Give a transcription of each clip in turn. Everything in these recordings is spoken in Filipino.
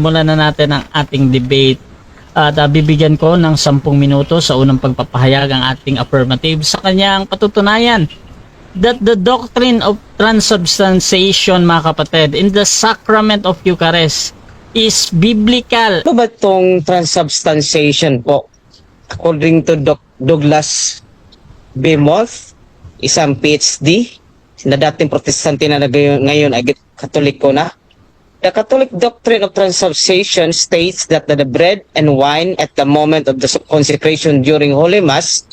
simulan na natin ang ating debate. At bibigyan ko ng 10 minuto sa unang pagpapahayag ang ating affirmative sa kanyang patutunayan that the doctrine of transubstantiation, mga kapatid, in the sacrament of Eucharist is biblical. Ano ba itong transubstantiation po? According to Douglas B. Moth, isang PhD, na dating protestante na ngayon ay katoliko na. The Catholic doctrine of transubstantiation states that the bread and wine at the moment of the consecration during Holy Mass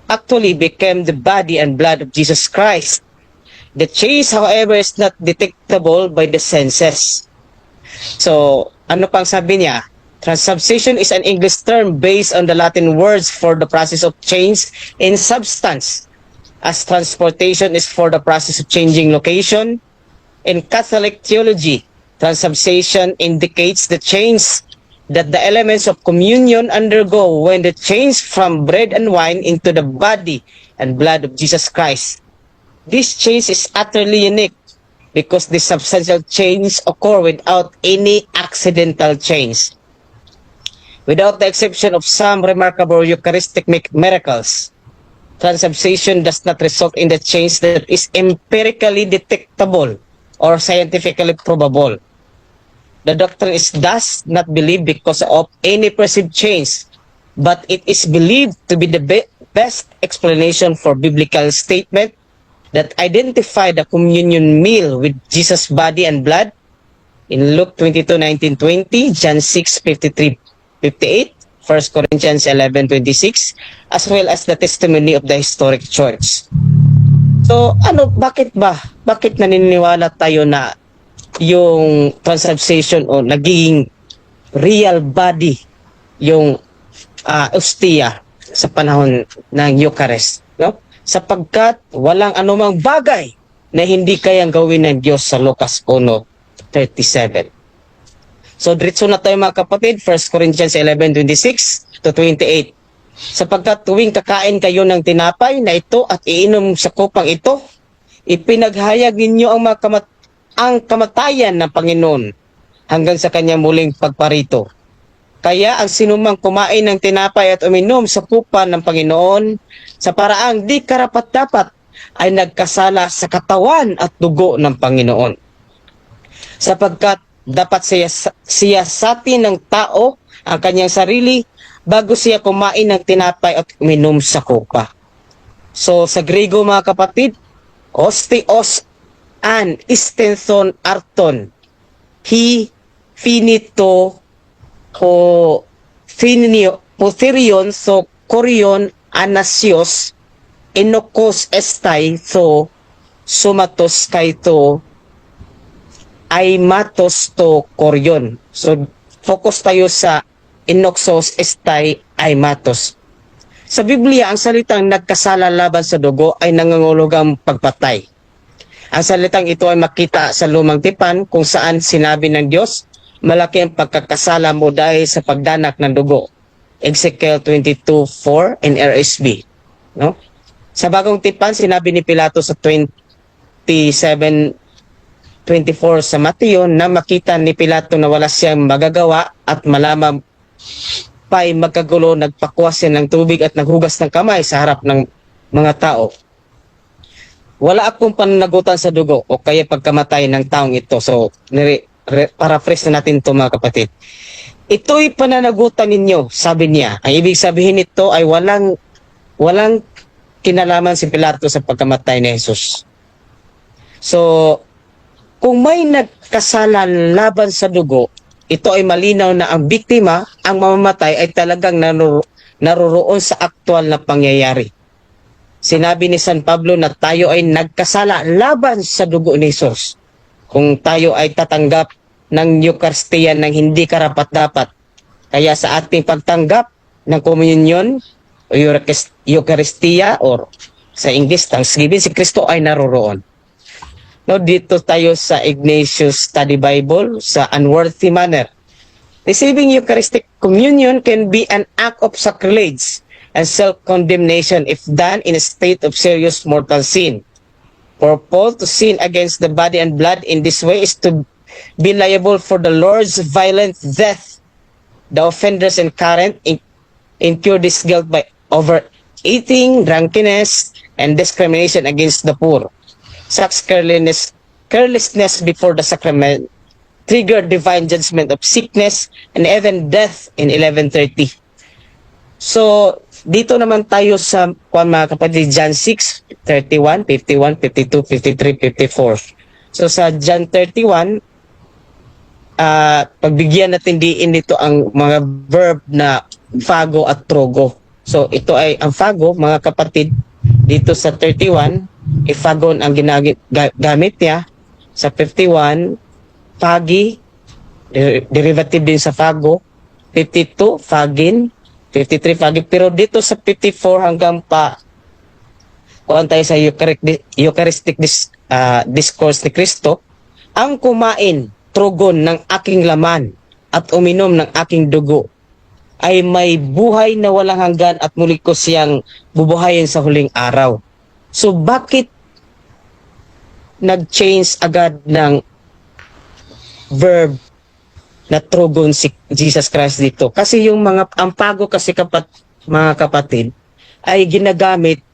actually became the body and blood of Jesus Christ. The change, however, is not detectable by the senses. So, ano pang sabi niya? Transubstantiation is an English term based on the Latin words for the process of change in substance, as transportation is for the process of changing location. In Catholic theology, transubstantiation indicates the change that the elements of communion undergo when they change from bread and wine into the body and blood of Jesus Christ. This change is utterly unique because the substantial change occur without any accidental change. Without the exception of some remarkable Eucharistic miracles, transubstantiation does not result in the change that is empirically detectable or scientifically probable. The doctrine is thus not believed because of any perceived change, but it is believed to be the best explanation for biblical statement that identify the communion meal with Jesus' body and blood in Luke 22:19-20, John 6:53-58, 1 Corinthians 11:26, as well as the testimony of the historic church. So, bakit naniniwala tayo na yung transubstantiation o naging real body yung ostia sa panahon ng Eucharist, no? Sapagkat walang anumang bagay na hindi kayang gawin ng Diyos sa Lucas 1:37. So diretso na tayo mga kapatid, 1 Corinthians 11:26-28. Sapagkat tuwing kakain kayo ng tinapay na ito at iinom sa kupang ito, ipinaghayag ninyo ang kamatayan ng Panginoon hanggang sa kanyang muling pagparito. Kaya ang sinumang kumain ng tinapay at uminom sa kupa ng Panginoon sa paraang di karapat-dapat ay nagkasala sa katawan at dugo ng Panginoon. Sapagkat dapat siyasatin ng tao ang kanyang sarili bago siya kumain ng tinapay at uminom sa kupa. So sa Griego mga kapatid, osteos an istenson arton, hi finito o potherion so korion anasios enokos estai so sumatos kaito ay matos to korion. So focus tayo sa enoxos estai ay matos. Sa Biblia, ang salitang nagkasala laban sa dugo ay nangangulugang pagpatay. Ang salitang ito ay makita sa Lumang Tipan kung saan sinabi ng Diyos, malaki ang pagkakasala mo dahil sa pagdanak ng dugo. Ezekiel 22:4 in RSV. No? Sa Bagong Tipan, sinabi ni Pilato sa 27:24 sa Mateo na makita ni Pilato na wala siyang magagawa at malaman pa'y magkagulo, nagpakwas siya ng tubig at naghugas ng kamay sa harap ng mga tao. Wala akong pananagutan sa dugo o kaya pagkamatay ng taong ito. So, paraphrase na natin ito mga kapatid. Ito'y pananagutan ninyo, sabi niya. Ang ibig sabihin nito ay walang kinalaman si Pilato sa pagkamatay ni Jesus. So, kung may nagkasala laban sa dugo, ito ay malinaw na ang biktima, ang mamamatay ay talagang naroroon sa aktwal na pangyayari. Sinabi ni San Pablo na tayo ay nagkasala laban sa dugo ni Jesus. Kung tayo ay tatanggap ng Eucharistia ng hindi karapat-dapat. Kaya sa ating pagtanggap ng komunyon o Eucharistia or sa English, Thanksgiving, si Kristo ay naroroon. No, dito tayo sa Ignatius Study Bible sa unworthy manner. Receiving Eucharistic communion can be an act of sacrilege and self-condemnation if done in a state of serious mortal sin. For Paul to sin against the body and blood in this way is to be liable for the Lord's violent death. The offenders incurrent incur this guilt by overeating, drunkenness, and discrimination against the poor. Such carelessness before the sacrament triggered divine judgment of sickness and even death in 1130. So, dito naman tayo sa mga kapatid, John 6, 31, 51, 52, 53, 54. So, sa John 31, pagbigyan natin diin dito ang mga verb na phago at trogo. So, ito ay ang phago, mga kapatid, dito sa 31, iphagon ang gamit niya. Sa 51, phagi, derivative din sa phago. 52, phagin. 53, phagi. Pero dito sa 54 hanggang pa, kuhan tayo sa Eucharistic discourse ni Kristo, ang kumain, trogon ng aking laman at uminom ng aking dugo ay may buhay na walang hanggan at muli ko siyang bubuhayin sa huling araw. So bakit nag-change agad ng verb na trogon si Jesus Christ dito? Kasi yung ang pago kasi mga kapatid ay ginagamit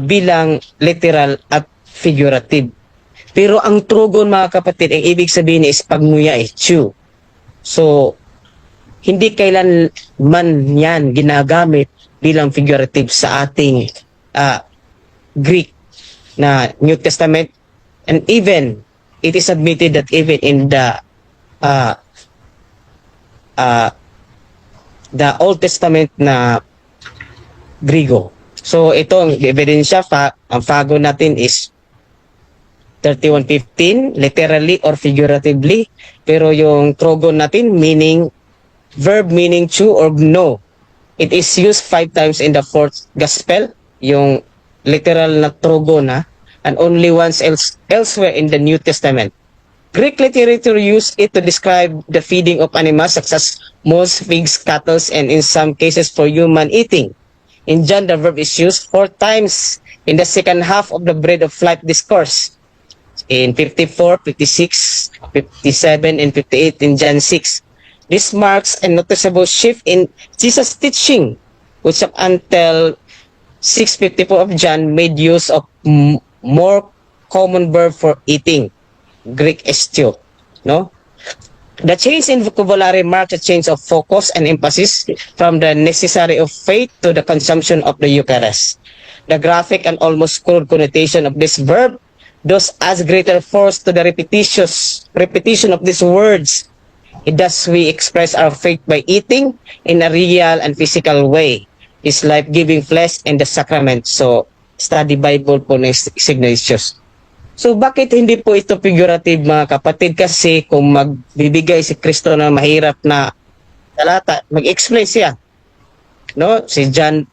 bilang literal at figurative. Pero ang trogon, mga kapatid, ang ibig sabihin is pagnguya, chew. So, hindi kailanman yan ginagamit bilang figurative sa ating Greek na New Testament. And even, it is admitted that even in the Old Testament na Grigo. So, ito ang ebidensya, ang phago natin is 31:15, literally or figuratively. Pero yung trogon natin, verb meaning chew or gno. It is used 5 times in the 4th gospel, yung literal na trogon, and only once elsewhere in the New Testament. Greek literature used it to describe the feeding of animals such as moles, pigs, cattle, and in some cases for human eating. In John, the verb is used 4 times in the second half of the Bread of Life discourse. In 54, 56, 57, and 58 in John 6. This marks a noticeable shift in Jesus' teaching, which up until 6:54 of John made use of more common verb for eating, Greek estio, no? The change in vocabulary marks a change of focus and emphasis from the necessary of faith to the consumption of the Eucharist. The graphic and almost crude connotation of this verb thus adds greater force to the repetition of these words. Thus we express our faith by eating in a real and physical way. His life-giving flesh and the sacrament. So, study Bible po ng Ignatius. So, bakit hindi po ito figurative, mga kapatid? Kasi kung magbibigay si Kristo na mahirap na talata, mag-explain siya. No? Si John.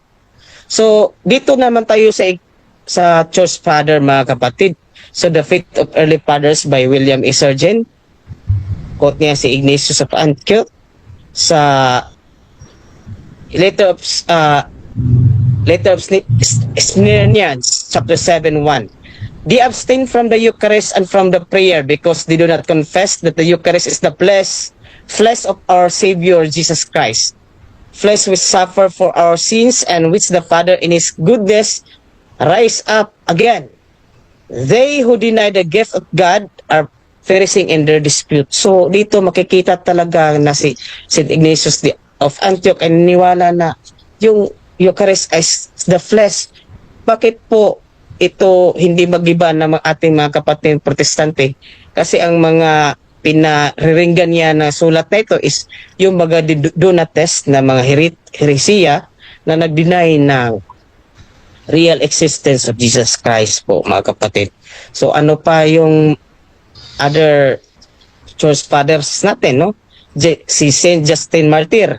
So, dito naman tayo sa Church Father, mga kapatid. So, The Faith of Early Fathers by William E. Sargent. Quote niya si Ignatius of Antioch sa Letter of Smyrnians, chapter 7:1. They abstain from the Eucharist and from the prayer because they do not confess that the Eucharist is the flesh of our Savior Jesus Christ, flesh which suffer for our sins and which the Father in His goodness rise up again. They who deny the gift of God are perishing in their dispute. So, dito makikita talaga na si St. Ignatius of Antioch ay niniwala na yung Eucharist is the flesh. Bakit po ito hindi mag-iba ng ating mga kapatid protestante? Kasi ang mga pinariringgan niya na sulat na ito is yung mga Donates na mga heresiya na nag-deny ng real existence of Jesus Christ po, mga kapatid. So ano pa yung other church fathers natin, no? Si Saint Justin Martyr.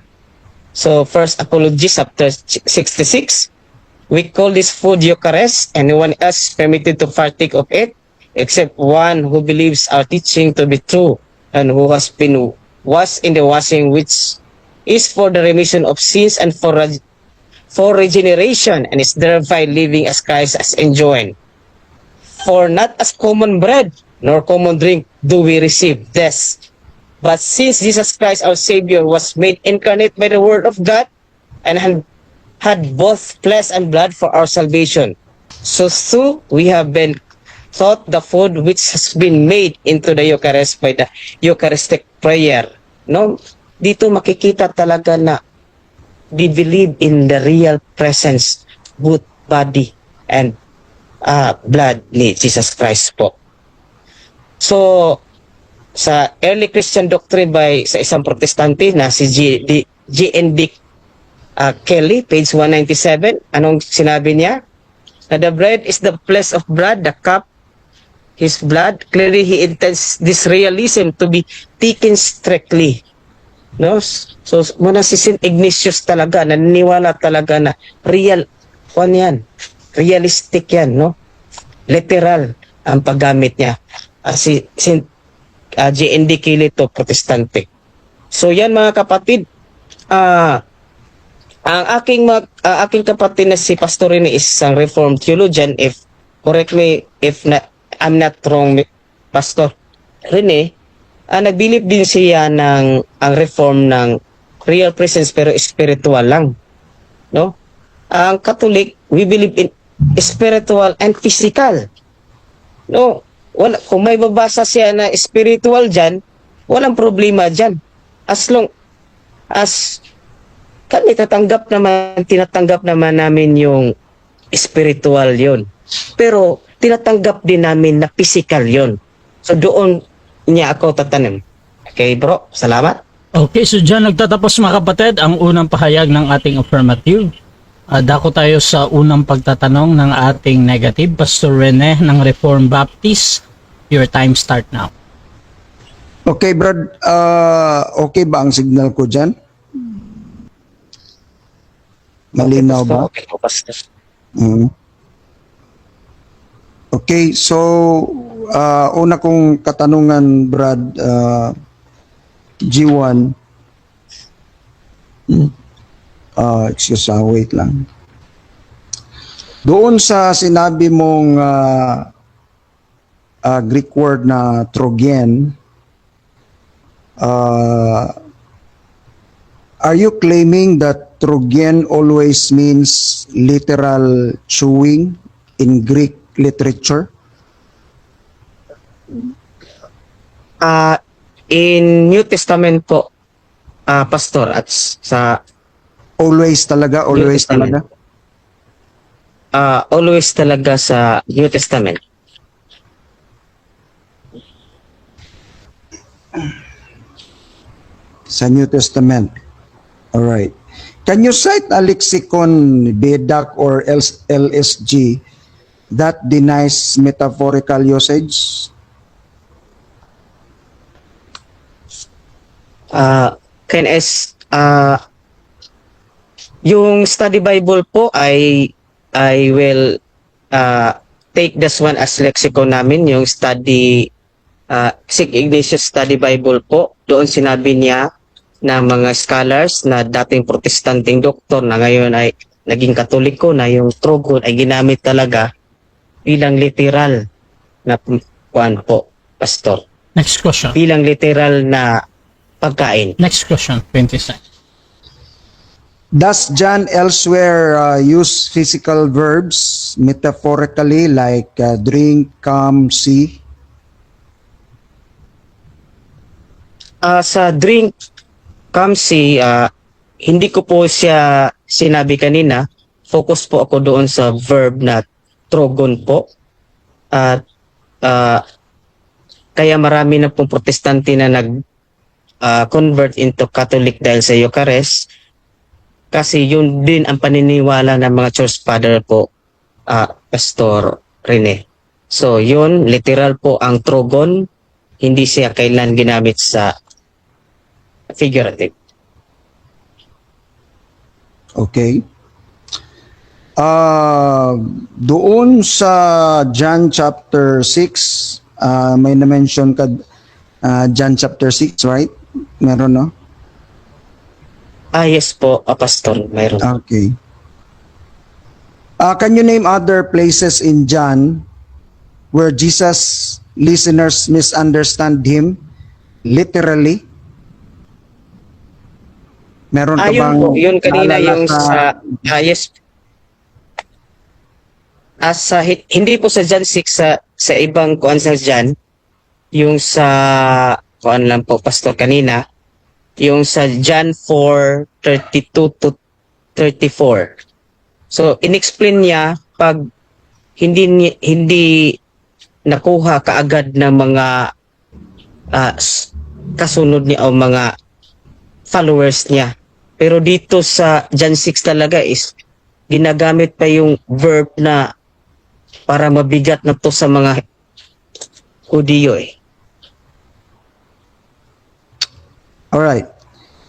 So First Apology, chapter 66. We call this food Eucharist, and no one else is permitted to partake of it except one who believes our teaching to be true and who has been washed in the washing which is for the remission of sins and for regeneration, and is thereby living as Christ has enjoined. For not as common bread nor common drink do we receive this. But since Jesus Christ our Savior was made incarnate by the Word of God and had both flesh and blood for our salvation, so too we have been taught the food which has been made into the Eucharist by the Eucharistic prayer. No, dito makikita talaga na we believe in the real presence, both body and blood ni Jesus Christ po. So, sa early Christian doctrine by sa isang protestante na si G.N.D. Kelly, page 197, anong sinabi niya? Na the bread is the flesh of blood, the cup, his blood. Clearly, he intends this realism to be taken strictly. No? So, muna si St. Ignatius talaga, naniniwala talaga na real, yan, realistic yan, no? Literal ang paggamit niya. Si St. G.N.D. Kelly to protestante. So yan mga kapatid, ang aking kapatid na si Pastor Rene is isang Reformed theologian. If correct me if I'm not wrong, Pastor Rene, nagbilib din siya ng ang reform ng real presence pero spiritual lang, no? Ang Catholic, we believe in spiritual and physical, no? Wala, kung may babasa siya na spiritual dyan, walang problema dyan. As long as kami tinatanggap naman namin yung spiritual yon. Pero tinatanggap din namin na physical yon. So doon niya ako tatanim. Okay bro, salamat. Okay, so dyan nagtatapos mga kapatid ang unang pahayag ng ating affirmative. Dako tayo sa unang pagtatanong ng ating negative. Pastor Rene ng Reformed Baptist, your time start now. Okay, Brad. Okay ba ang signal ko dyan? Malinaw ba? Okay po, Pastor. Okay, so una kong katanungan, Brad, G1. Excuse me, wait lang. Doon sa sinabi mong Greek word na trogen, are you claiming that trogen always means literal chewing in Greek literature? In New Testament po, Pastor, at sa Always talaga, always talaga. Always talaga sa New Testament. Sa New Testament. All right. Can you cite a lexicon, BEDAC or LSG, that denies metaphorical usage? Yung study Bible po I will take this one as lexicon namin, yung study St. Ignatius Study Bible po. Doon sinabi niya na mga scholars na dating protestanteng doktor na ngayon ay naging katoliko na yung trogon ay ginamit talaga bilang literal na kuan po, Pastor. Next question. Bilang literal na pagkain. Next question, 26. Does John elsewhere use physical verbs metaphorically like drink, come, see? Sa drink, come, see, hindi ko po siya sinabi kanina. Focus po ako doon sa verb na trogon po. At kaya marami na pong protestante na nag-convert into Catholic dahil sa Eucharist. Kasi yun din ang paniniwala ng mga church father po, Pastor Rene. So yun, literal po ang trogon, hindi siya kailan ginamit sa figurative. Okay. Doon sa John chapter 6, may na-mention ka John chapter 6, right? Meron, no? Yes po, Pastor, mayroon. Okay. Can you name other places in John where Jesus listeners misunderstand him literally? Meron ka bang Yun kanina naalala yung sa yes. Hindi po sa John 6 sa ibang kuan sa John, yung sa kuan lang po pastor kanina, yung sa John 4:32 to 34. So inexplain niya pag hindi nakuha kaagad ng mga kasunod niya o mga followers niya. Pero dito sa John 6 talaga is ginagamit pa yung verb na para mabigat na to sa mga Hudiyo eh. Alright.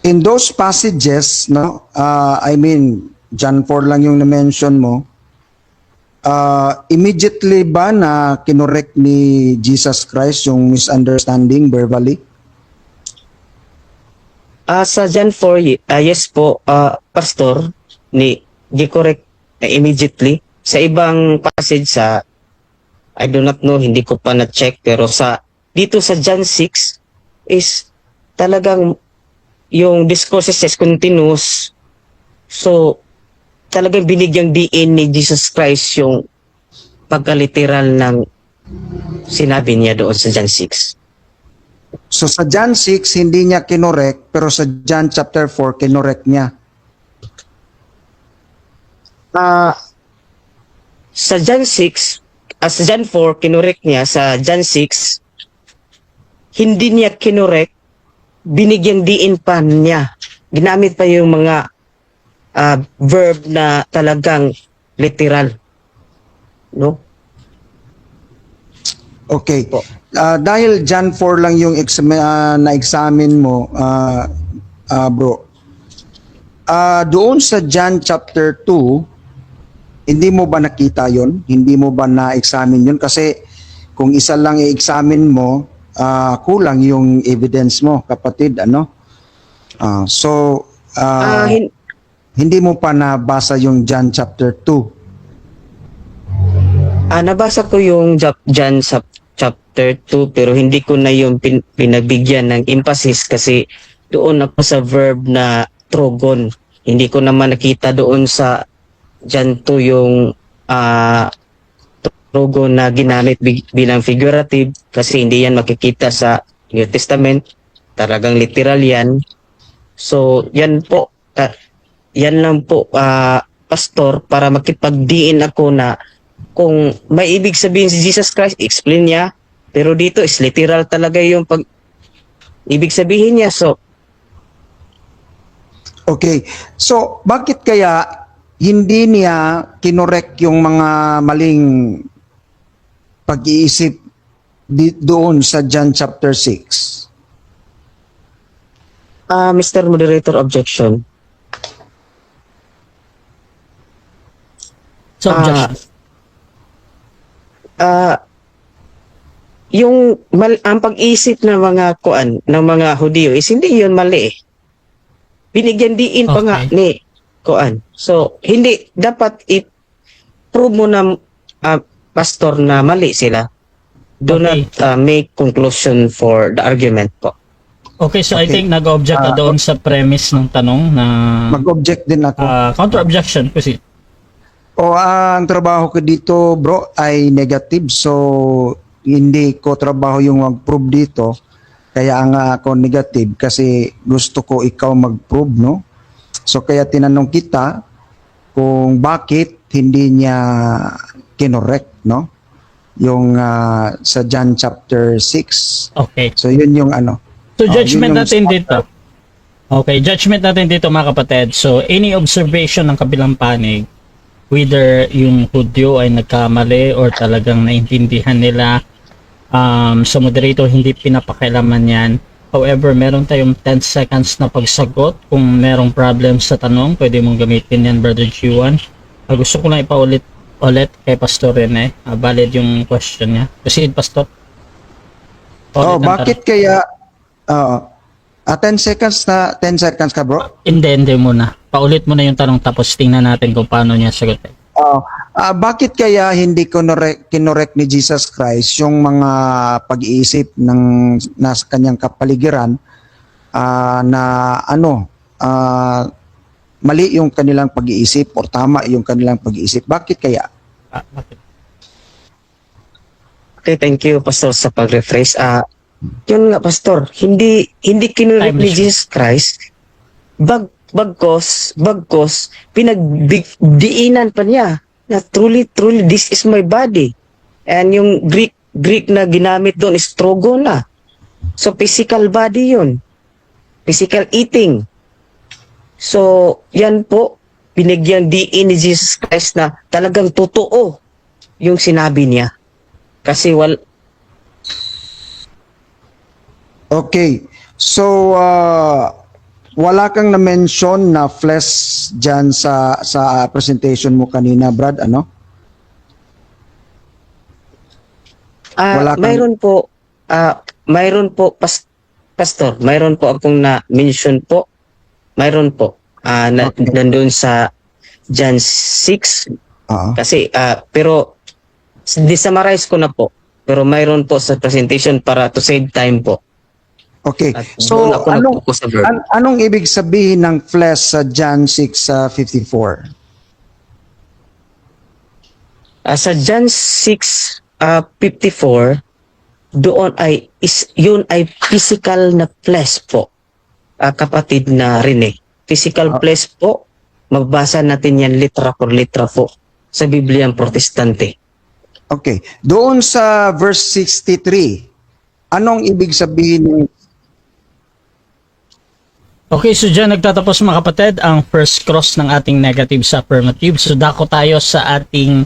In those passages, no, I mean, John 4 lang yung na-mention mo, immediately ba na kinorek ni Jesus Christ yung misunderstanding verbally? Sa John 4, yes po, pastor, di-correct immediately. Sa ibang passage I do not know, hindi ko pa na-check, pero dito sa John 6 is talagang yung discourses is continuous. So, talagang binigyang diin ni Jesus Christ yung pagkaliteral ng sinabi niya doon sa John 6. So sa John 6, hindi niya kinorek, pero sa John chapter 4, kinorek niya. Sa John 6, sa John 4, kinorek niya. Sa John 6, hindi niya kinorek, binigyang diin pa niya. Ginamit pa yung mga verb na talagang literal. No? Okay. Po. Dahil John 4 lang yung na-examine mo, bro, doon sa John chapter 2, hindi mo ba nakita yon? Hindi mo ba na-examine yun? Kasi kung isa lang i-examine mo, kulang yung evidence mo, kapatid, ano? Hindi mo pa nabasa yung John chapter 2. Nabasa ko yung John sa chapter 2 pero hindi ko na yung pinagbigyan ng emphasis kasi doon ako sa verb na trogon. Hindi ko naman nakita doon sa John 2 yung trogon na ginamit bilang figurative kasi hindi yan makikita sa New Testament. Talagang literal yan. So yan po, yan lang po pastor para makipagdiin ako na kung may ibig sabihin si Jesus Christ, explain niya. Pero dito is literal talaga yung ibig sabihin niya. So, okay. So, bakit kaya hindi niya kinorek yung mga maling pag-iisip doon sa John chapter 6? Mr. Moderator, objection. So, objection. Ang pag-isip ng mga ng mga Hudiyo is hindi yun mali eh. Binigyan diin pa nga ni So, hindi dapat i-prove mo na pastor na mali sila. Do not make conclusion for the argument po. Okay, so I think nag-object ka doon sa premise ng tanong na Mag-object din ako. counter-objection kasi. Ang trabaho ko dito, bro, ay negative. So, hindi ko trabaho yung mag-prove dito. Kaya nga ako negative kasi gusto ko ikaw mag-prove, no? So, kaya tinanong kita kung bakit hindi niya kinorek, no? Yung sa John chapter 6. Okay. So, yun yung ano. So, judgment yun yung natin dito. Okay, judgment natin dito mga kapatid. So, any observation ng kabilang panig, whether yung Hudyo ay nagkamali or talagang naintindihan nila, sa moderator hindi pinapakailaman yan. However, meron tayong 10 seconds na pagsagot. Kung merong problem sa tanong, pwede mong gamitin yan, Brother G1. Gusto ko lang ipaulit kay Pastor Rene. Valid yung question niya. Proceed, Pastor. Bakit kaya 10 seconds ka, bro? Hindi muna. Paulit mo na yung tanong tapos tingnan natin kung paano niya sagutin. Bakit kaya hindi kinorek ni Jesus Christ yung mga pag-iisip ng nasa kanyang kapaligiran, na mali yung kanilang pag-iisip o tama yung kanilang pag-iisip? Bakit kaya? Bakit? Okay, thank you, Pastor, sa pag-refresh. Yun nga, Pastor, hindi kinulit ni Timeless. Jesus Christ, bagkos, pinagdiinan pa niya na truly, this is my body. And yung Greek na ginamit doon is trogona. So, physical body yun. Physical eating. So, yan po, binigyan diin ni Jesus Christ na talagang totoo yung sinabi niya. Kasi Okay. So, wala kang na-mention na flesh dyan sa presentation mo kanina, Brad, ano? Wala kang- mayroon po, Pastor, mayroon po akong na-mention po. Mayroon po. Okay. Nandun sa John 6. Oo. Kasi, pero, di-summarize ko na po. Pero mayroon po sa presentation para to save time po. Okay. At So, doon ako anong, nag-focus sa verb. anong ibig sabihin ng flesh sa John 6:54? Sa John 6:54, yun ay physical na flesh po. Kapatid na Rene. Physical flesh po. Magbasa natin yan litra por litra po sa Bibliang Protestante. Okay. Doon sa verse 63, anong ibig sabihin ng Okay, so dyan nagtatapos mga kapatid ang first cross ng ating negative sa affirmative. So dako tayo sa ating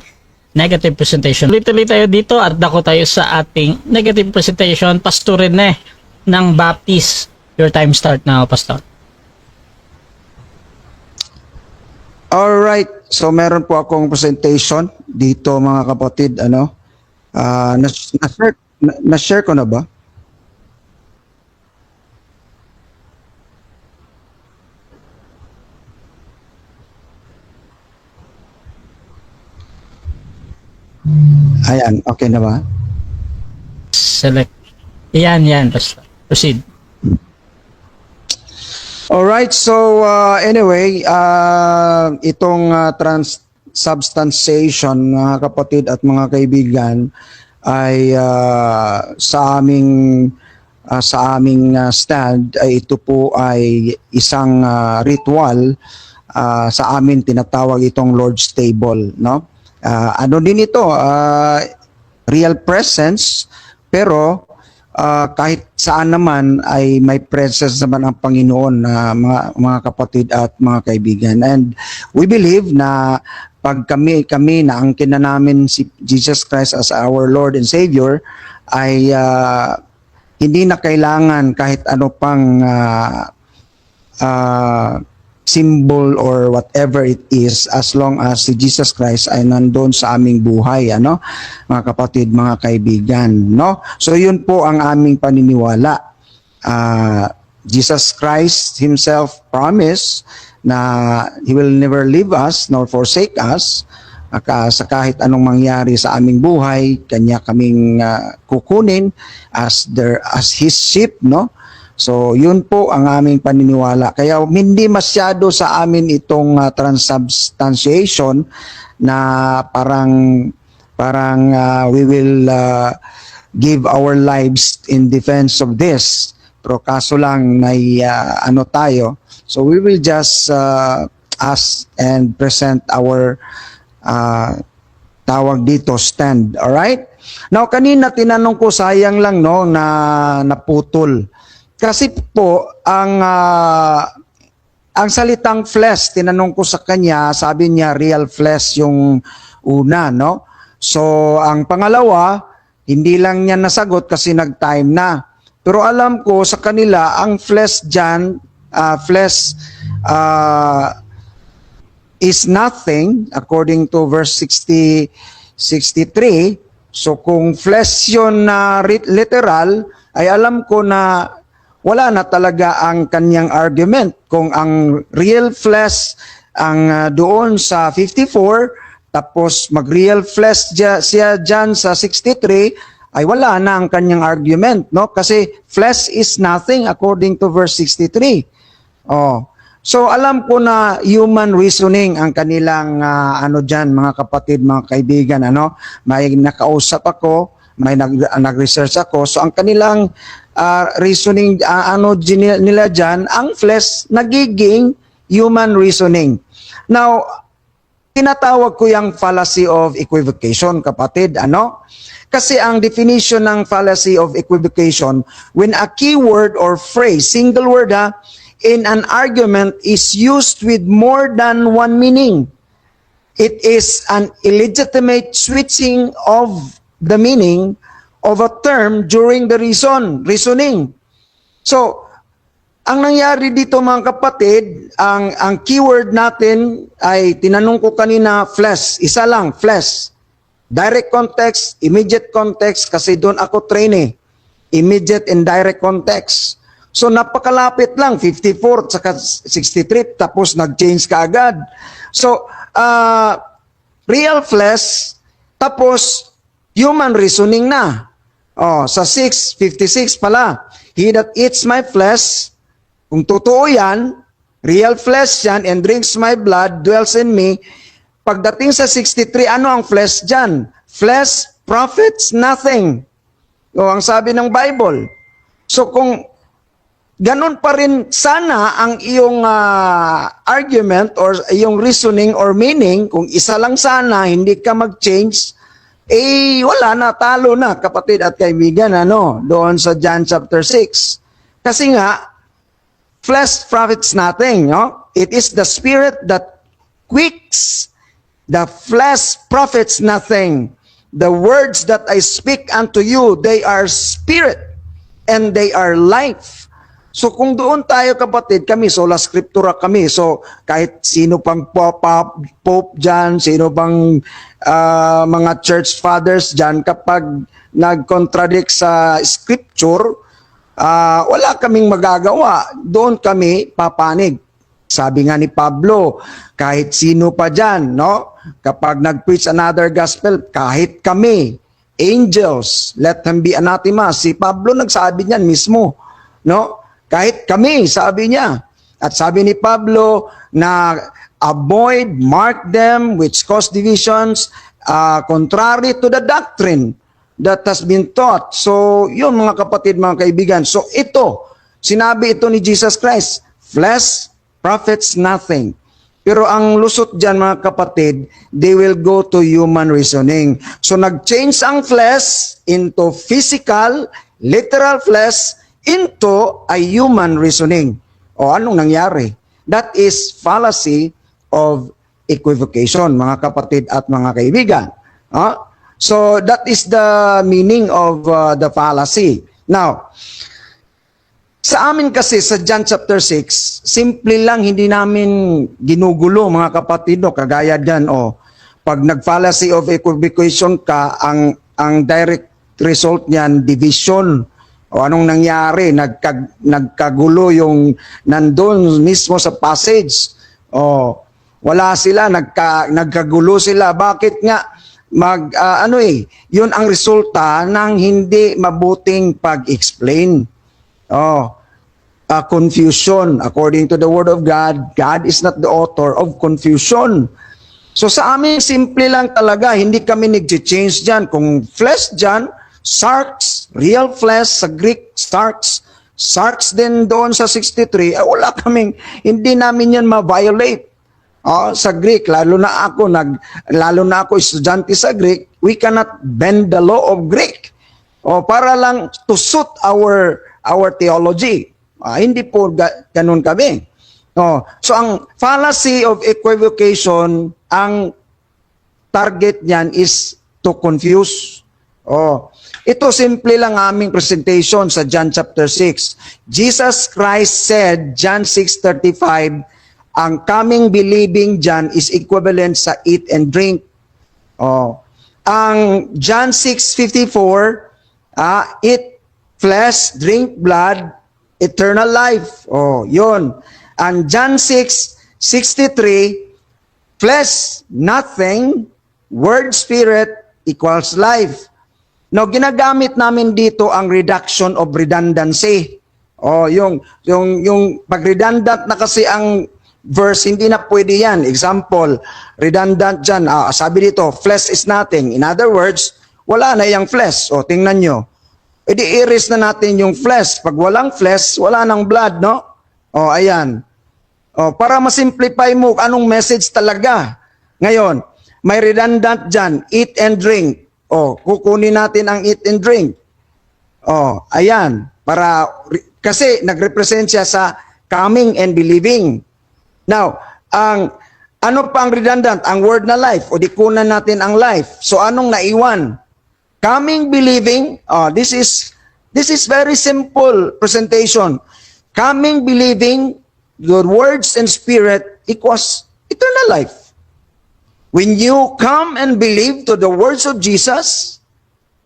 negative presentation. Tuloy tayo dito at dako tayo sa ating negative presentation. Pastor Rene ng Baptist. Your time start now, Pastor. Alright, so meron po akong presentation dito mga kapatid, ano? Na-share ko na ba? Ayan, okay na ba? Select. Yan, Pastor. Proceed. Alright, so anyway, itong transubstantiation, mga kapatid at mga kaibigan, ay sa aming stand ay ito po ay isang ritual. Sa amin tinatawag itong Lord's Table, no? Ano din ito? Real presence, pero kahit saan naman ay may presence naman ang Panginoon na mga kapatid at mga kaibigan. And we believe na pag kami na angkin na namin si Jesus Christ as our Lord and Savior, ay hindi na kailangan kahit ano pang symbol or whatever it is, as long as si Jesus Christ ay nandoon sa aming buhay, ano, mga kapatid, mga kaibigan, no? So yun po ang aming paniniwala. Jesus Christ himself promised na he will never leave us nor forsake us. Sa kahit anong mangyari sa aming buhay, kanya kaming kukunin as his sheep, no? So, yun po ang aming paniniwala. Kaya hindi masyado sa amin itong transubstantiation na parang we will give our lives in defense of this. Pero kaso lang na ano tayo. So, we will just ask and present our tawag dito, stand. Alright? Now, kanina tinanong ko, sayang lang, no, na naputol. Kasi po, ang salitang flesh, tinanong ko sa kanya, sabi niya real flesh yung una, no? So, ang pangalawa, hindi lang niya nasagot kasi nag-time na. Pero alam ko sa kanila, ang flesh dyan, is nothing, according to verse 63. So, kung flesh yun na literal, ay alam ko na wala na talaga ang kanyang argument. Kung ang real flesh ang doon sa 54, tapos mag-real flesh siya dyan sa 63, ay wala na ang kanyang argument, no? Kasi flesh is nothing according to verse 63. Oh. So alam ko na human reasoning ang kanilang ano diyan, mga kapatid, mga kaibigan, ano? May nakausap ako, may nag-research ako. So ang kanilang reasoning nila diyan, ang flesh nagiging human reasoning. Now, tinatawag ko yung fallacy of equivocation, kapatid, ano? Kasi ang definition ng fallacy of equivocation, when a keyword or phrase, single word in an argument is used with more than one meaning, it is an illegitimate switching of the meaning of a term during the reasoning. So, ang nangyari dito mga kapatid, ang keyword natin ay tinanong ko kanina, flesh. Isa lang, flesh. Direct context, immediate context, kasi doon ako train immediate and direct context. So napakalapit lang, 54 saka 63, tapos nag-change ka agad. So, real flesh, tapos human reasoning na. Oh, sa 6:56 pala, he that eats my flesh, kung totoo yan, real flesh yan, and drinks my blood, dwells in me. Pagdating sa 63, ano ang flesh dyan? Flesh profits nothing. O, ang sabi ng Bible. So kung ganun pa rin sana ang iyong argument or iyong reasoning or meaning, kung isa lang sana, hindi ka mag-change, wala na, talo na, kapatid at kaibigan, ano, doon sa John chapter 6. Kasi nga, flesh profits nothing, no? It is the spirit that quicks, the flesh profits nothing. The words that I speak unto you, they are spirit and they are life. So kung doon tayo kapatid, kami, sola scriptura kami, so kahit sino pang pope dyan, sino pang mga church fathers dyan, kapag nag-contradict sa scripture, wala kaming magagawa. Doon kami papanig. Sabi nga ni Pablo, kahit sino pa dyan, no? Kapag nag-preach another gospel, kahit kami, angels, let them be anathema. Si Pablo nagsabi niyan mismo, no? Kahit kami, sabi niya. At sabi ni Pablo na avoid, mark them which cause divisions, contrary to the doctrine that has been taught. So, yun mga kapatid, mga kaibigan. So, sinabi ito ni Jesus Christ, flesh profits nothing. Pero ang lusot dyan, mga kapatid, they will go to human reasoning. So, nag-change ang flesh into physical, literal flesh, into a human reasoning. O anong nangyari? That is fallacy of equivocation, mga kapatid at mga kaibigan. So that is the meaning of the fallacy. Now, sa amin kasi sa John chapter 6, simple lang, hindi namin ginugulo mga kapatid, no? Kagaya dyan, pag nag-fallacy of equivocation ka, ang direct result niyan, division. O anong nangyari? Nagkagulo yung nandun mismo sa passage. Wala sila, nagkagulo sila. Bakit nga? Yun ang resulta ng hindi mabuting pag-explain. Confusion. According to the Word of God, God is not the author of confusion. So sa amin, simple lang talaga. Hindi kami nag-change dyan. Kung flesh dyan, sarx, real flesh, sa Greek, sarx din doon sa 63, wala kaming, hindi namin yan ma-violate. Sa Greek, lalo na ako estudyante sa Greek, we cannot bend the law of Greek. Para lang to suit our theology. Hindi po ganun kami. So ang fallacy of equivocation, ang target niyan is to confuse. Ito simple lang aming presentation sa John chapter 6. Jesus Christ said, John 6:35, ang coming believing John is equivalent sa eat and drink. Ang John 6:54, eat flesh, drink blood, eternal life. Yun. Ang John 6:63, flesh, nothing, Word Spirit equals life. Now, ginagamit namin dito ang reduction of redundancy. O, yung pag-redundant na kasi ang verse, hindi na pwede yan. Example, redundant dyan. Sabi dito, flesh is nothing. In other words, wala na yung flesh. O, tingnan nyo. E di erase na natin yung flesh. Pag walang flesh, wala nang blood, no? O, ayan. O, para masimplify mo, anong message talaga? Ngayon, may redundant dyan, eat and drink. O, kukunin natin ang eat and drink. O, ayan. Kasi nagrepresent siya sa coming and believing. Now, ano pa ang redundant? Ang word na life. O di kunan natin ang life. So, anong naiwan? Coming, believing. This is very simple presentation. Coming, believing, the words and spirit equals eternal life. When you come and believe to the words of Jesus,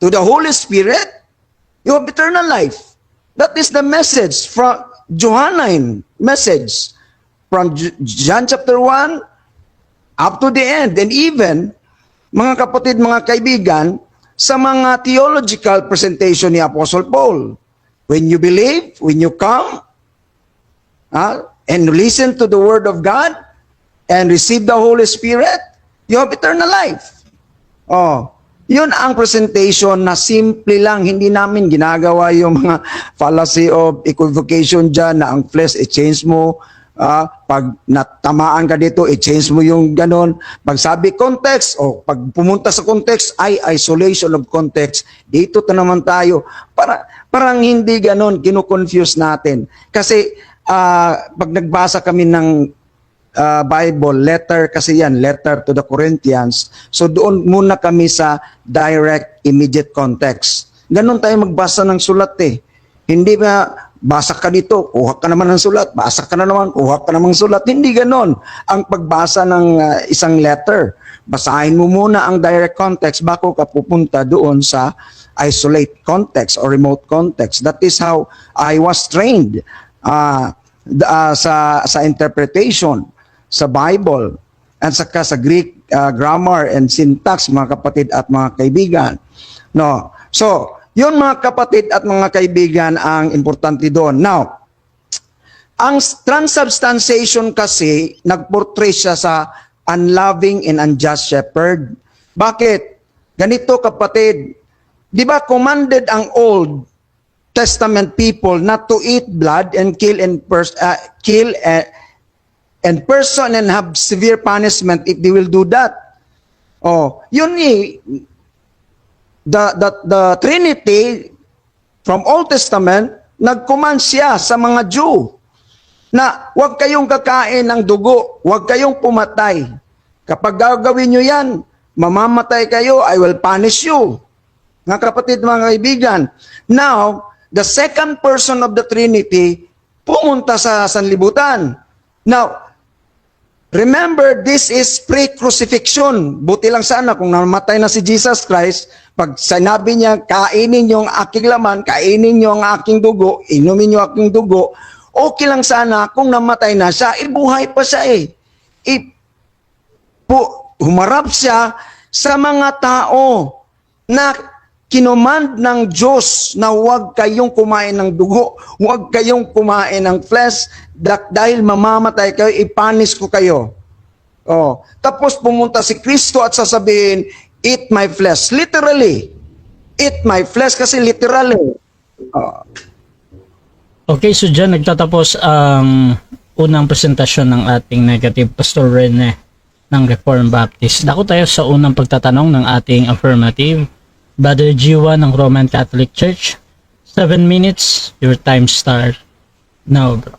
to the Holy Spirit, you have eternal life. That is the message from Johannine message from John chapter 1 up to the end. And even, mga kapatid, mga kaibigan, sa mga theological presentation ni Apostle Paul, when you believe, when you come, and listen to the Word of God, and receive the Holy Spirit, you have eternal life. Yun ang presentation na simple lang. Hindi namin ginagawa yung mga fallacy of equivocation dyan na ang flesh, i-change mo. Pag natamaan ka dito, i-change mo yung ganon. Pag sabi context, pag pumunta sa context, isolation of context. Dito naman tayo. Parang hindi ganon, kinu-confuse natin. Kasi pag nagbasa kami ng Bible, letter kasi yan, letter to the Corinthians. So doon muna kami sa direct, immediate context. Ganon tayo magbasa ng sulat eh. Hindi ba, basa ka dito, kuha ka naman ng sulat, basa ka na naman, kuha ka naman ng sulat. Hindi ganon ang pagbasa ng isang letter. Basahin mo muna ang direct context bago ka pupunta doon sa isolate context or remote context. That is how I was trained sa interpretation sa Bible at saka sa Greek grammar and syntax, mga kapatid at mga kaibigan. No. So, yun mga kapatid at mga kaibigan ang importante doon. Now, ang transubstantiation kasi nagportray siya sa unloving and unjust shepherd. Bakit? Ganito kapatid, di ba commanded ang Old Testament people not to eat blood and kill and person and have severe punishment if they will do that. Yun the Trinity from Old Testament, nag-command siya sa mga Jew na huwag kayong kakain ng dugo, huwag kayong pumatay. Kapag gagawin nyo yan, mamamatay kayo, I will punish you. Mga kapatid, mga kaibigan. Now, the second person of the Trinity pumunta sa sanlibutan. Now, remember, this is pre-crucifixion. Buti lang sana kung namatay na si Jesus Christ, pag sinabi niya, kainin niyo ang aking laman, kainin niyo ang aking dugo, inumin niyo aking dugo, okay lang sana kung namatay na siya, ibuhay pa siya eh. Humarap siya sa mga tao na kinumand ng Diyos na huwag kayong kumain ng dugo, huwag kayong kumain ng flesh, dahil mamamatay kayo, ipanis ko kayo. Tapos pumunta si Kristo at sasabihin, eat my flesh. Literally, eat my flesh kasi literally. Okay, so dyan nagtatapos ang unang presentasyon ng ating negative Pastor Rene ng Reformed Baptist. Dako tayo sa unang pagtatanong ng ating affirmative. Brother Jiwa ng Roman Catholic Church. 7 minutes, your time start now, bro.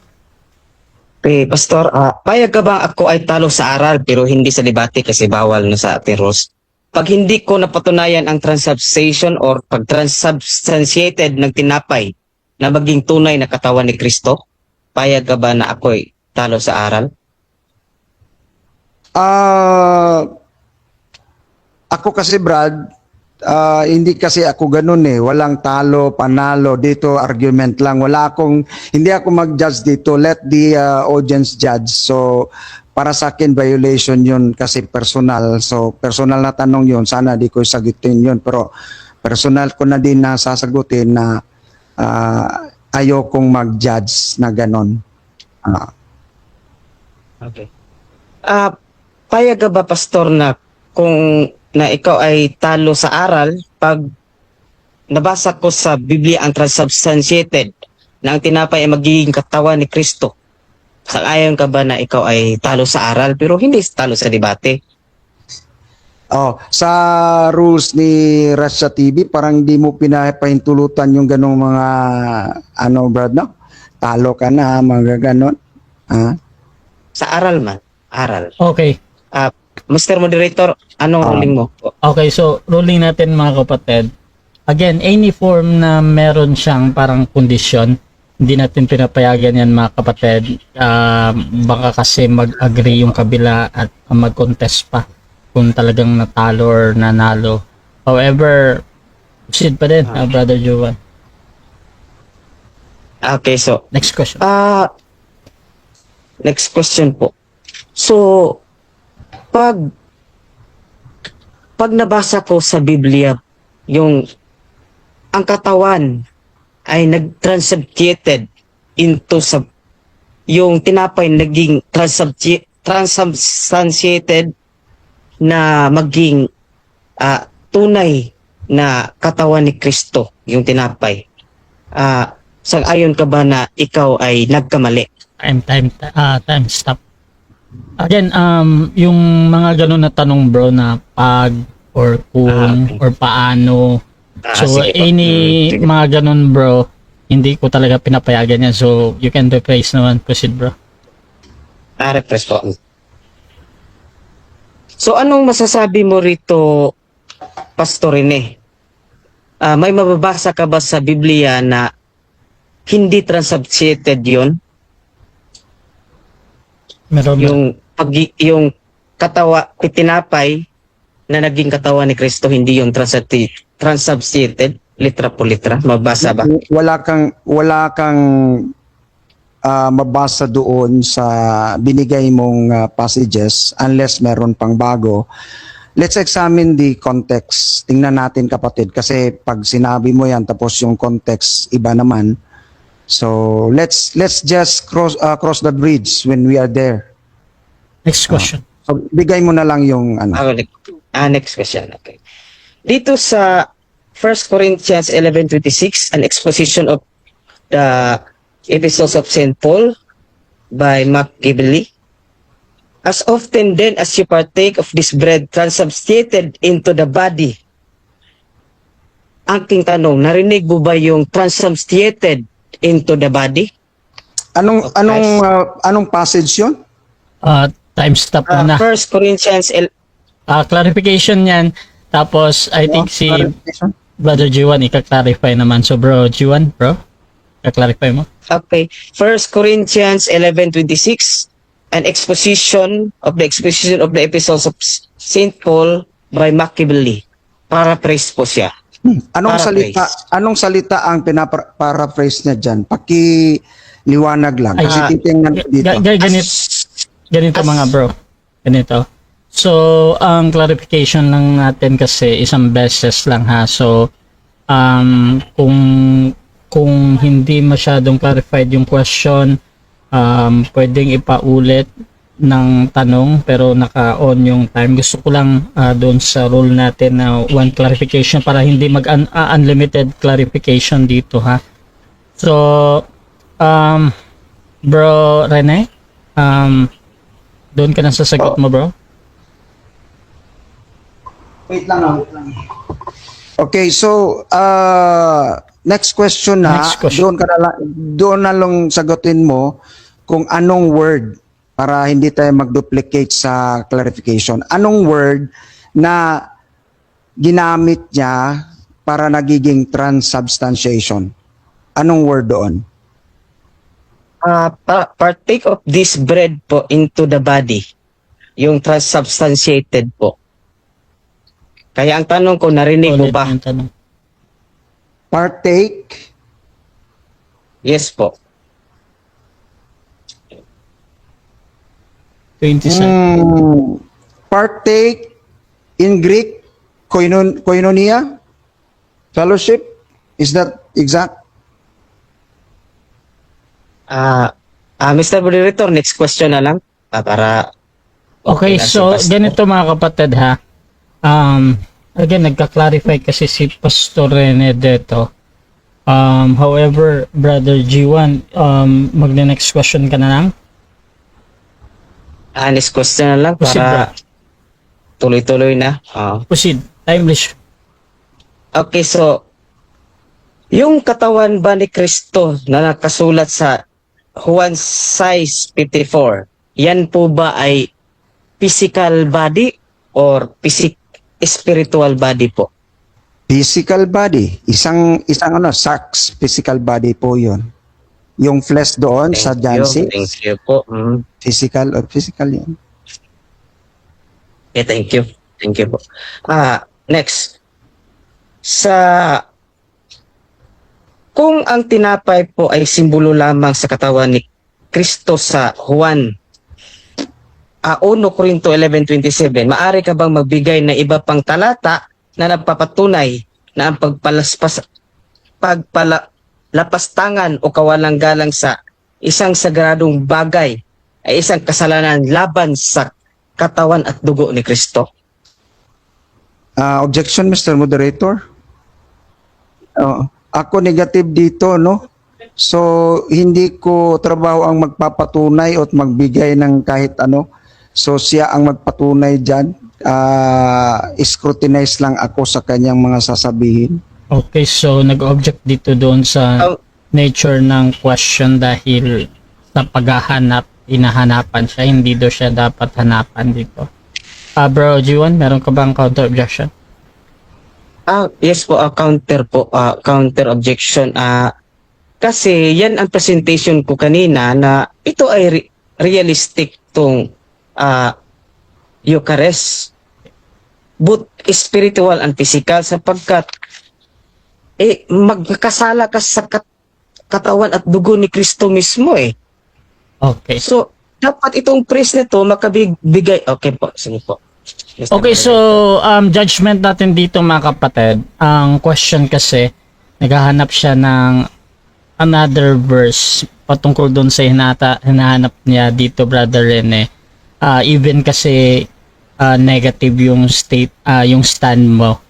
Okay, Pastor, payag ka ba ako ay talo sa aral pero hindi sa debate kasi bawal na sa ating rules? Pag hindi ko napatunayan ang transubstantiation or pag transubstantiated ng tinapay na maging tunay na katawan ni Kristo, payag ka ba na ako ay talo sa aral? Ako kasi, Brad, hindi kasi ako ganun eh. Walang talo, panalo. Dito, argument lang. Hindi ako mag-judge dito. Let the audience judge. So, para sa akin violation yun kasi personal. So personal na tanong yun, sana di ko sagutin yun. Pero personal ko na din na sasagutin na ayokong mag-judge na ganon. Okay. Payag ka ba, Pastor, na kung na ikaw ay talo sa aral pag nabasa ko sa Biblia ang transubstantiated na ang tinapay ay magiging katawan ni Kristo? Sang-ayon ka ba na ikaw ay talo sa aral pero hindi talo sa debate? Sa rules ni Rasha TV, parang di mo pinapahintulutan yung ganong mga, Brad, no? Talo ka na, mga ganon. Sa aral man. Aral. Okay. Mr. Moderator, anong ruling mo po? Okay, so ruling natin mga kapatid. Again, any form na meron siyang parang kondisyon, hindi natin pinapayagan yan mga kapatid. Baka kasi mag-agree yung kabila at mag-contest pa kung talagang natalo or nanalo. However, proceed pa din, Brother Juan. Okay, so Next question. next question po. So, pag nabasa ko sa Biblia, yung ang katawan ay nag-transubstantiated into yung tinapay naging transubstantiated na maging tunay na katawan ni Kristo, yung tinapay. Sang-ayon ka ba na ikaw ay nagkamali? Time stop. Again, yung mga ganun na tanong bro na pag or kung Okay. or paano. So Sige po. any Sige. mga ganun bro, hindi ko talaga pinapayagan yan. So you can rephrase naman. Proceed bro. Refresh po. So anong masasabi mo rito, Pastor Rene? May mababasa ka ba sa Biblia na hindi transubstantiated yun? Meron ba? Yung tinapay na naging katawan ni Kristo, hindi yung transubstantiated, litra po litra, mabasa ba? Wala kang mabasa doon sa binigay mong passages unless meron pang bago. Let's examine the context. Tingnan natin kapatid kasi pag sinabi mo yan tapos yung context iba naman. So let's just cross the bridge when we are there. Next question. So bigay mo na lang yung Next question. Okay. Dito sa 1 Corinthians 11:26, an exposition of the Epistles of St. Paul by Machiavelli. As often then as you partake of this bread transubstantiated into the body. Ang aking tanong, narinig mo ba yung transubstantiated into the body? Anong passage 'yon? Time stop na. 1 Corinthians Clarification yan. Tapos I think si Brother G1 ika-clarify naman. So bro, G1 bro, ika-clarify mo. Okay. 1 Corinthians 11:26, an exposition of the epistles of St. Paul by Machiavelli. Paraphrase po siya. Anong salita ang pinaparaphrase niya diyan? Paki-liwanag lang kasi titingnan ko dito. Ganito mga bro. Ganito. So, ang clarification lang natin kasi isang beses lang ha. So, kung hindi masyadong clarified yung question, pwedeng ipaulit ng tanong pero naka-on yung time. Gusto ko lang doon sa rule natin na one clarification para hindi unlimited clarification dito ha. So, bro Rene, doon ka na sa sagot mo bro. Wait lang. Okay, so next question na. Next question. Doon na lang sagutin mo kung anong word para hindi tayo mag-duplicate sa clarification. Anong word na ginamit niya para nagiging transubstantiation? Anong word doon? Partake of this bread po into the body. Yung transubstantiated po. Kaya ang tanong ko, narinig mo Ulit ba? yung tanong. Partake Yes po. 27. Partake in Greek, koinonia, fellowship. Is that exact? Mr. Moderator, next question na lang para Okay, na si so Pastor. ganito mga kapatid ha. Again, nagka-clarify kasi si Pastor Rene dito. However, Brother G1, magne-next question ka na lang. Next question na lang Proceed, para tuloy-tuloy na. Proceed. Timeless. Okay, so yung katawan ba ni Kristo na nakasulat sa Juan 6:54, yan po ba ay physical body or spiritual body po? Physical body. Isang sax, physical body po yun. Yung flesh doon sa John 6, Thank you po. physical yan. Okay, thank you. Thank you po. Next. Kung ang tinapay po ay simbolo lamang sa katawan ni Kristo sa Juan 1 Corinto 11:27, maaari ka bang magbigay na iba pang talata na nagpapatunay na ang pagpalapastangan o kawalang galang sa isang sagradong bagay ay isang kasalanan laban sa katawan at dugo ni Kristo? Objection, Mr. Moderator. Ako negative dito, no? So, hindi ko trabaho ang magpapatunay o magbigay ng kahit ano. So, siya ang magpatunay dyan. Scrutinize lang ako sa kanyang mga sasabihin. Okay, so nag-object dito doon sa nature ng question dahil sa paghahanap, hinahanapan siya, hindi daw siya dapat hanapan dito. Bro G1, meron ka bang counter objection? Yes po, counter objection. Kasi yan ang presentation ko kanina na ito ay realistic tong Eucharist, both spiritual and physical, sapagkat magkasala ka sa katawan at dugo ni Kristo mismo eh. Okay. So, dapat itong priest na to makabigay. Okay po, sige po. Okay, so judgment natin dito mga kapatid. Ang question kasi, naghahanap siya ng another verse patungkol doon sa hinahanap niya dito, Brother Rene. Even kasi negative yung yung stand mo,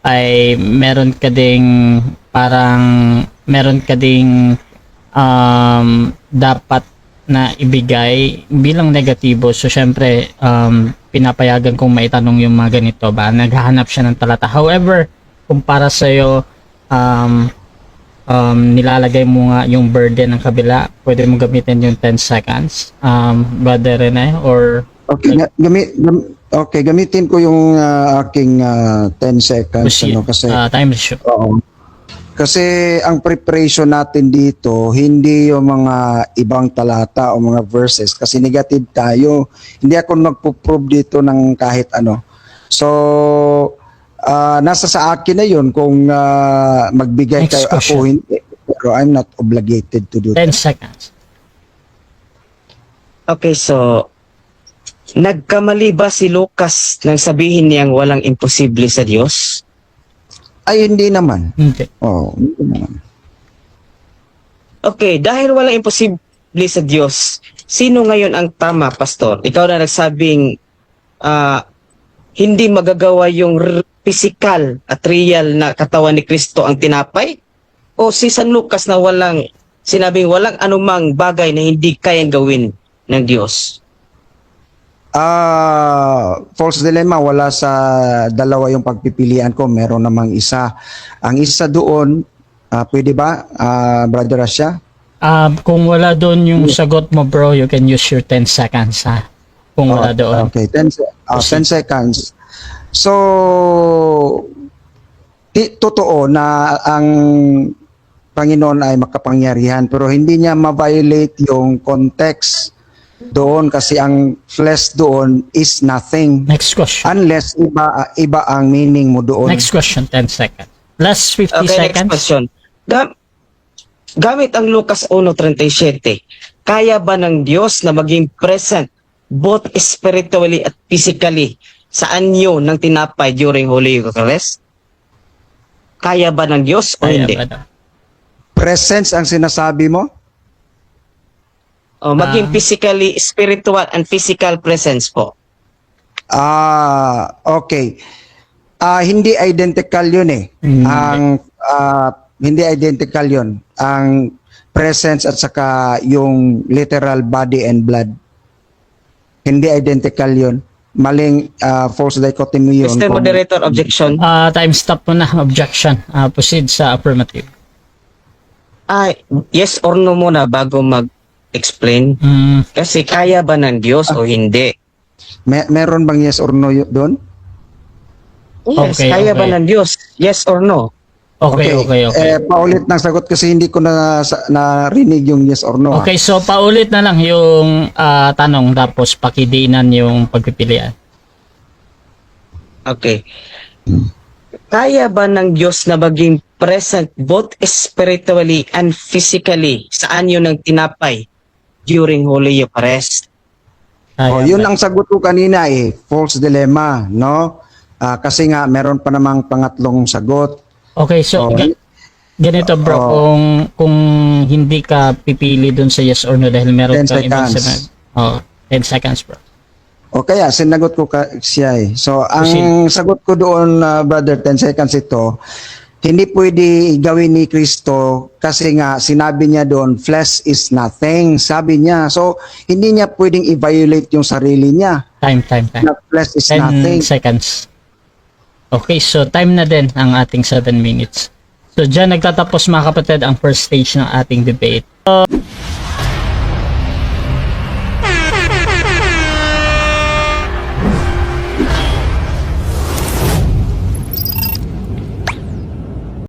ay meron ka ding dapat na ibigay bilang negatibo. So syempre pinapayagan kong maitanong yung mga ganito ba, naghahanap siya ng talata. However, kung para sa'yo nilalagay mo nga yung burden ng kabila, pwede mo gamitin yung 10 seconds, Brother Rene, or okay, gamitin ko yung aking 10 seconds. proceed. Kasi Time is short. Kasi ang preparation natin dito, hindi yung mga ibang talata o mga verses. Kasi negative tayo. Hindi ako magpo-prove dito ng kahit ano. So, nasa sa akin na yun kung magbigay Next kayo. question. Ako hindi. Pero I'm not obligated to do 10 that. seconds. Okay, so nagkamali ba si Lucas nang sabihin niyang walang imposible sa Diyos? Ay, hindi naman. Hindi. Hindi naman. Okay, dahil walang imposible sa Diyos, sino ngayon ang tama, Pastor? Ikaw na nagsabing hindi magagawa yung physical at real na katawan ni Kristo ang tinapay? O si San Lucas na sinabing walang anumang bagay na hindi kayang gawin ng Diyos? False dilemma, wala sa dalawa yung pagpipilian ko, meron namang isa. Ang isa doon, pwede ba, Brother Rasha? Kung wala doon yung sagot mo, bro, you can use your 10 seconds, ha? Kung wala doon. Okay, 10 seconds. So, totoo na ang Panginoon ay makapangyarihan, pero hindi niya ma-violate yung context doon kasi ang flesh doon is nothing. Next question. Unless iba ang meaning mo doon. Next question, 10 seconds. Last 50 Okay, seconds. next question. Gamit ang Lucas 1:37, kaya ba ng Diyos na maging present both spiritually at physically sa anyo ng tinapay during Holy Eucharist? Kaya ba ng Diyos o Kaya hindi? ba daw? Presence ang sinasabi mo? O, maging physically, spiritual and physical presence po. Okay. Hindi identical yun eh. Ang hindi identical yun. Ang presence at saka yung literal body and blood. Hindi identical yun. Maling false dichotomy yun. Mr. Moderator, objection. Time stop mo na. Objection. Proceed sa affirmative. Yes or no muna bago mag-explain. Kasi kaya ba ng Diyos o hindi? Meron bang yes or no doon? Yes, Okay, kaya okay. ba ng Diyos? Yes or no? Okay. Paulit ng sagot kasi hindi ko na narinig yung yes or no. Okay, so paulit na lang yung tanong tapos pakidiinan yung pagpipilian. Okay. Kaya ba ng Diyos na maging present both spiritually and physically sa anyo ng tinapay during Holy Eucharist? Yun ang sagot ko kanina eh, false dilemma, no? Kasi nga meron pa namang pangatlong sagot. Okay, so ganito bro, kung hindi ka pipili dun sa yes or no dahil meron 10 kang ibang seconds. 10 seconds bro. O kaya sinagot ko siya eh. So ang sagot ko doon brother 10 seconds ito, hindi pwede gawin ni Kristo kasi nga sinabi niya doon flesh is nothing, sabi niya. So hindi niya pwedeng i-violate yung sarili niya. Time. Na flesh is 10 nothing. seconds. Okay, so time na din ang ating 7 minutes. So dyan nagtatapos mga kapatid ang first stage ng ating debate.